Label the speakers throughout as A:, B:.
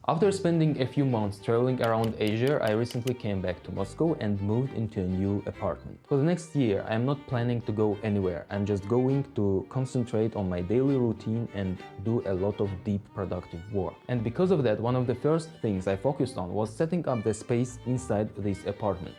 A: After spending a few months traveling around Asia, I recently came back to Moscow and moved into a new apartment. For the next year, I am not planning to go anywhere. I'm just going to concentrate on my daily routine and do a lot of deep productive work. And because of that, one of the first things I focused on was setting up the space inside this apartment.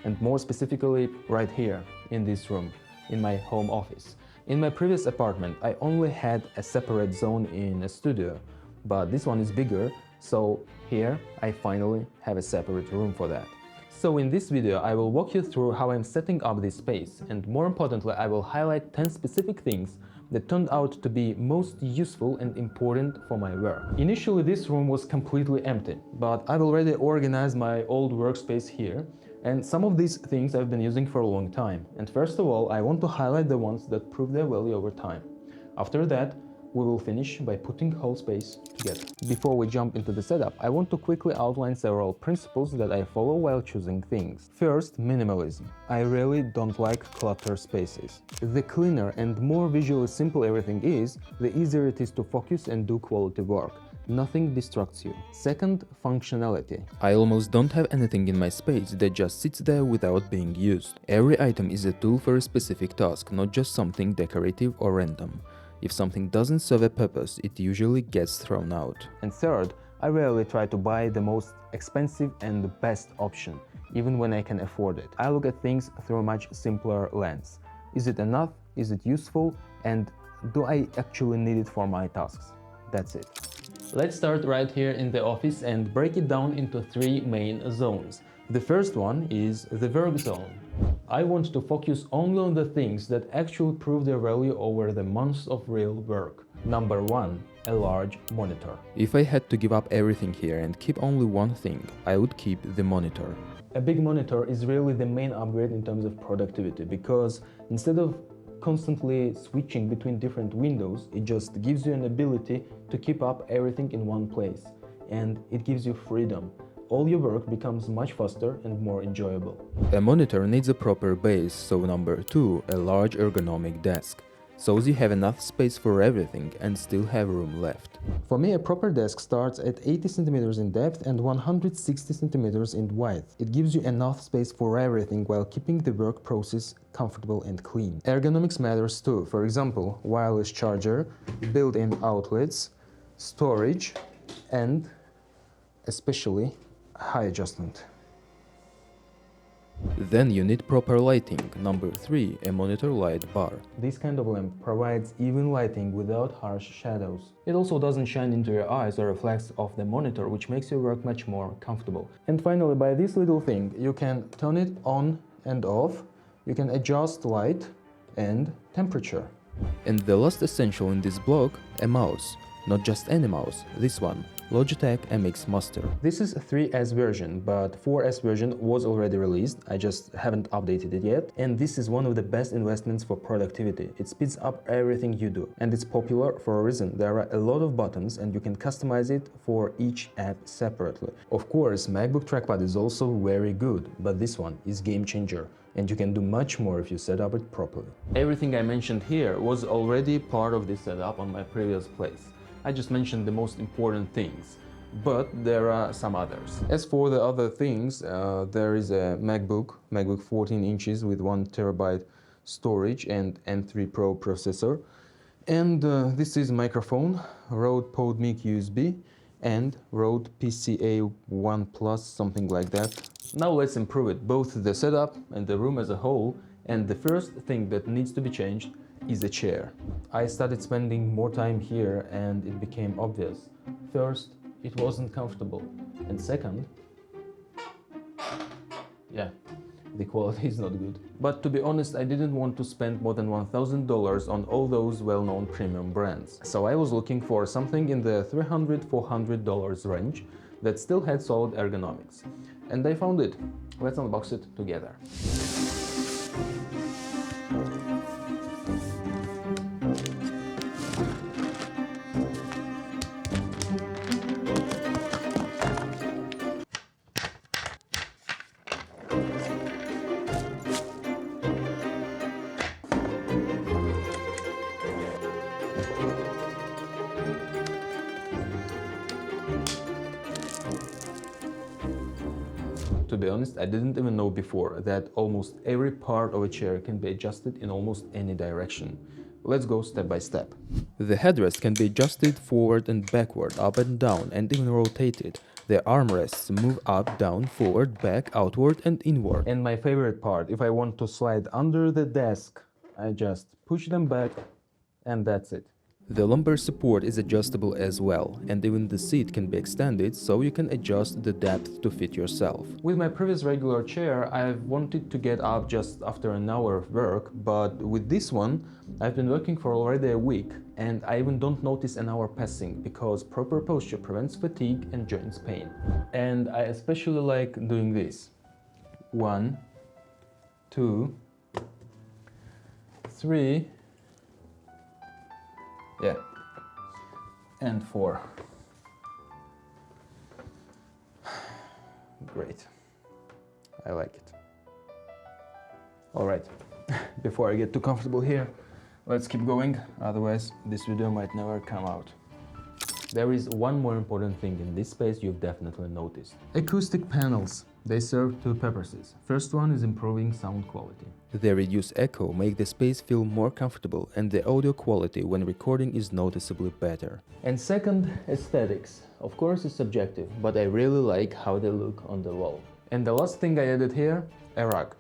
A: And more specifically, right here, in this room, in my home office. In my previous apartment, I only had a separate zone in a studio, but this one is bigger. So here I finally have a separate room for that. So in this video I will walk you through how I'm setting up this space, and more importantly I will highlight 10 specific things that turned out to be most useful and important for my work. Initially this room was completely empty, but I've already organized my old workspace here, and some of these things I've been using for a long time. And first of all, I want to highlight the ones that prove their value over time. After that, we will finish by putting whole space together. Before we jump into the setup, I want to quickly outline several principles that I follow while choosing things. First, minimalism. I really don't like cluttered spaces. The cleaner and more visually simple everything is, the easier it is to focus and do quality work. Nothing distracts you. Second, functionality. I almost don't have anything in my space that just sits there without being used. Every item is a tool for a specific task, not just something decorative or random. If something doesn't serve a purpose, it usually gets thrown out. And third, I rarely try to buy the most expensive and the best option, even when I can afford it. I look at things through a much simpler lens. Is it enough? Is it useful? And do I actually need it for my tasks? That's it. Let's start right here in the office and break it down into three main zones. The first one is the work zone. I want to focus only on the things that actually prove their value over the months of real work. Number one, a large monitor. If I had to give up everything here and keep only one thing, I would keep the monitor. A big monitor is really the main upgrade in terms of productivity, because instead of constantly switching between different windows, it just gives you an ability to keep up everything in one place, and it gives you freedom. All your work becomes much faster and more enjoyable. A monitor needs a proper base, so number two, a large ergonomic desk. So you have enough space for everything and still have room left. For me, a proper desk starts at 80 cm in depth and 160 cm in width. It gives you enough space for everything while keeping the work process comfortable and clean. Ergonomics matters too. For example, wireless charger, built-in outlets, storage, and especially high adjustment. Then you need proper lighting. Number three, a monitor light bar. This kind of lamp provides even lighting without harsh shadows. It also doesn't shine into your eyes or reflects off the monitor, which makes your work much more comfortable. And finally, by this little thing, you can turn it on and off. You can adjust light and temperature. And the last essential in this block, a mouse. Not just any mouse, this one. Logitech MX Master. This is a 3S version, but 4S version was already released. I just haven't updated it yet. And this is one of the best investments for productivity. It speeds up everything you do. And it's popular for a reason. There are a lot of buttons and you can customize it for each app separately. Of course, MacBook trackpad is also very good, but this one is game changer. And you can do much more if you set up it properly. Everything I mentioned here was already part of this setup on my previous place. I just mentioned the most important things, but there are some others. As for the other things, there is a MacBook 14 inches with 1 TB storage and M3 Pro processor. And this is microphone, Rode PodMic USB and Rode PCA 1 Plus, something like that. Now let's improve it, both the setup and the room as a whole. And the first thing that needs to be changed is a chair. I started spending more time here and it became obvious. First, it wasn't comfortable. And second, yeah, the quality is not good. But to be honest, I didn't want to spend more than $1,000 on all those well-known premium brands. So I was looking for something in the $300–400 range that still had solid ergonomics. And I found it. Let's unbox it together. To be honest, I didn't even know before that almost every part of a chair can be adjusted in almost any direction. Let's go step by step. The headrest can be adjusted forward and backward, up and down, and even rotated. The armrests move up, down, forward, back, outward, and inward. And my favorite part, if I want to slide under the desk, I just push them back, and that's it. The lumbar support is adjustable as well, and even the seat can be extended so you can adjust the depth to fit yourself. With my previous regular chair, I've wanted to get up just after an hour of work, but with this one, I've been working for already a week, and I even don't notice an hour passing because proper posture prevents fatigue and joints pain. And I especially like doing this. 1, 2, 3, yeah, and 4. Great. I like it. All right, before I get too comfortable here, let's keep going, otherwise this video might never come out. There is one more important thing in this space you've definitely noticed. Acoustic panels. They serve two purposes. First one is improving sound quality. They reduce echo, make the space feel more comfortable, and the audio quality when recording is noticeably better. And second, aesthetics. Of course it's subjective, but I really like how they look on the wall. And the last thing I added here, a rug.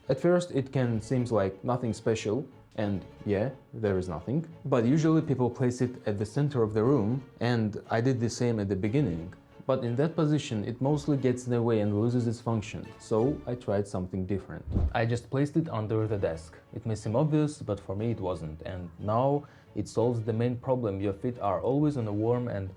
A: At first it can seem like nothing special, and yeah, there is nothing. But usually people place it at the center of the room, and I did the same at the beginning. But in that position, it mostly gets in the way and loses its function, so I tried something different. I just placed it under the desk. It may seem obvious, but for me it wasn't, and now it solves the main problem. Your feet are always on a warm and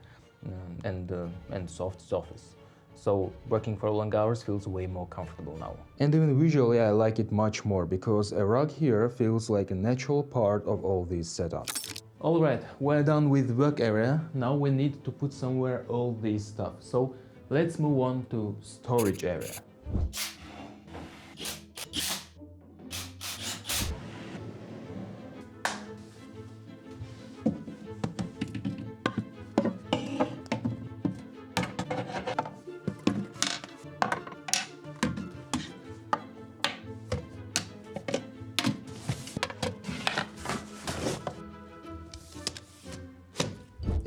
A: soft surface. So working for long hours feels way more comfortable now. And even visually I like it much more, because a rug here feels like a natural part of all these setups. Alright, we're done with work area. Now we need to put somewhere all this stuff. So let's move on to storage area.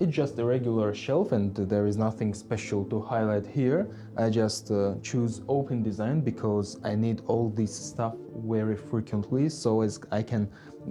A: It's just a regular shelf and there is nothing special to highlight here. I just choose open design because I need all this stuff very frequently, so as I can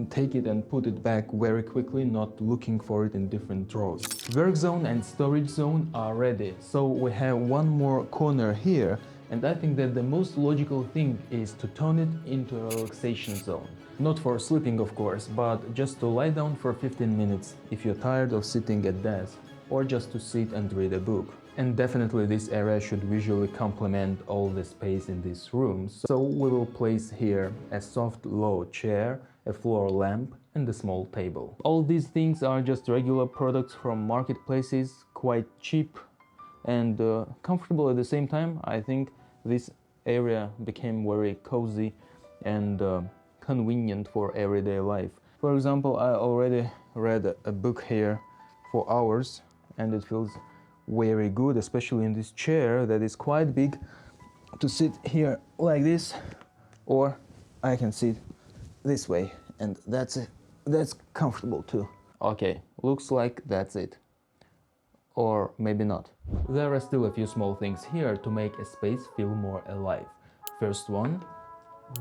A: take it and put it back very quickly, not looking for it in different drawers. Work zone and storage zone are ready, so we have one more corner here, and I think that the most logical thing is to turn it into a relaxation zone. Not for sleeping, of course, but just to lie down for 15 minutes if you're tired of sitting at desk, or just to sit and read a book. And definitely this area should visually complement all the space in this room, so we will place here a soft low chair, a floor lamp, and a small table. All these things are just regular products from marketplaces, quite cheap and comfortable at the same time. I think this area became very cozy and convenient for everyday life. For example, I already read a book here for hours and it feels very good, especially in this chair that is quite big, to sit here like this, or I can sit this way, and that's comfortable too. Okay, looks like that's it. Or maybe not. There are still a few small things here to make a space feel more alive. First one,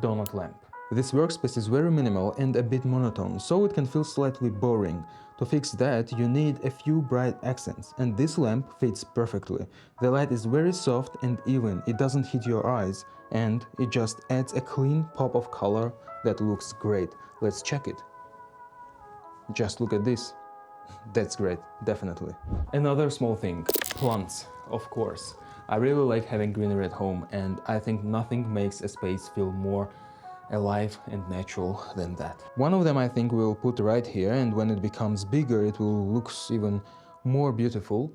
A: donut lamp. This workspace is very minimal and a bit monotone, so it can feel slightly boring. To fix that, you need a few bright accents, and this lamp fits perfectly. The light is very soft and even, it doesn't hit your eyes, and it just adds a clean pop of color that looks great. Let's check it. Just look at this. That's great, definitely. Another small thing, plants, of course. I really like having greenery at home, and I think nothing makes a space feel more alive and natural than that. One of them I think we'll put right here, and when it becomes bigger it will look even more beautiful.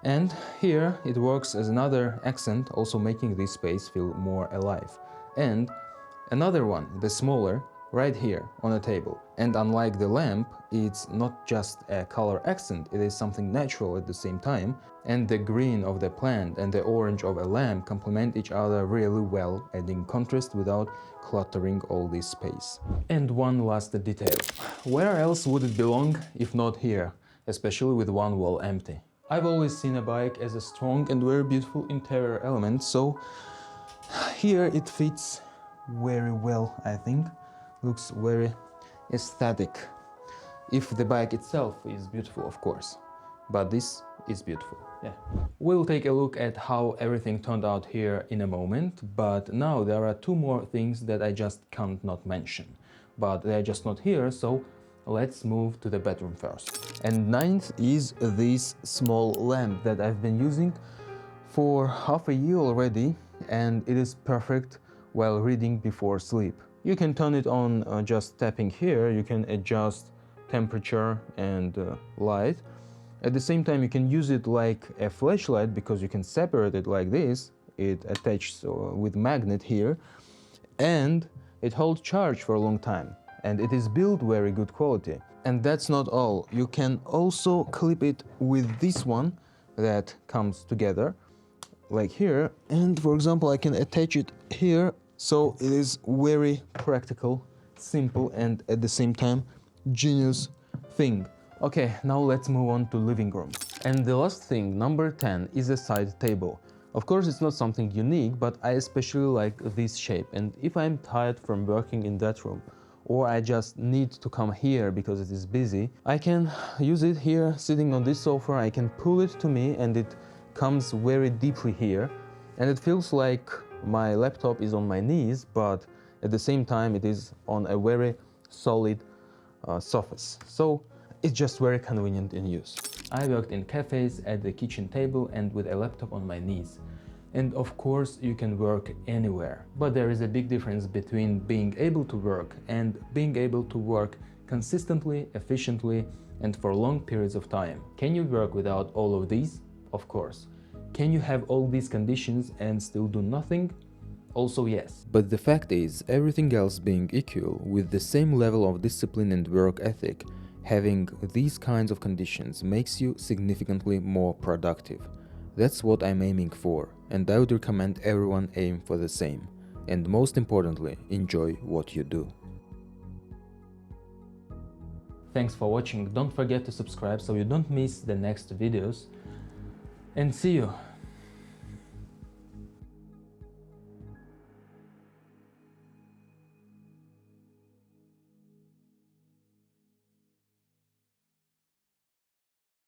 A: And here it works as another accent, also making this space feel more alive. And another one, the smaller, right here on a table. And unlike the lamp, it's not just a color accent, it is something natural at the same time. And the green of the plant and the orange of a lamp complement each other really well, adding contrast without cluttering all this space. And one last detail. Where else would it belong if not here, especially with one wall empty? I've always seen a bike as a strong and very beautiful interior element, so here it fits very well, I think. Looks very aesthetic. If the bike itself is beautiful, of course, but this is beautiful. Yeah. We'll take a look at how everything turned out here in a moment, but now there are two more things that I just can't not mention. But they're just not here, so let's move to the bedroom first. And ninth is this small lamp that I've been using for half a year already, and it is perfect while reading before sleep. You can turn it on just tapping here. You can adjust temperature and light. At the same time, you can use it like a flashlight because you can separate it like this. It attaches with magnet here, and it holds charge for a long time, and it is built very good quality. And that's not all. You can also clip it with this one that comes together like here, and for example I can attach it here, so it is very practical, simple, and at the same time genius thing. Okay, now let's move on to living room. And the last thing, number 10, is a side table. Of course it's not something unique, but I especially like this shape, and if I'm tired from working in that room, or I just need to come here because it is busy, I can use it here sitting on this sofa. I can pull it to me and it comes very deeply here, and it feels like my laptop is on my knees, but at the same time it is on a very solid surface. So it's just very convenient in use. I worked in cafes, at the kitchen table, and with a laptop on my knees. And of course you can work anywhere, but there is a big difference between being able to work and being able to work consistently, efficiently, and for long periods of time. Can you work without all of these? Of course. Can you have all these conditions and still do nothing? Also yes. But the fact is, everything else being equal, with the same level of discipline and work ethic, having these kinds of conditions makes you significantly more productive. That's what I'm aiming for, and I would recommend everyone aim for the same. And most importantly, enjoy what you do. Thanks for watching. Don't forget to subscribe so you don't miss the next videos. And see you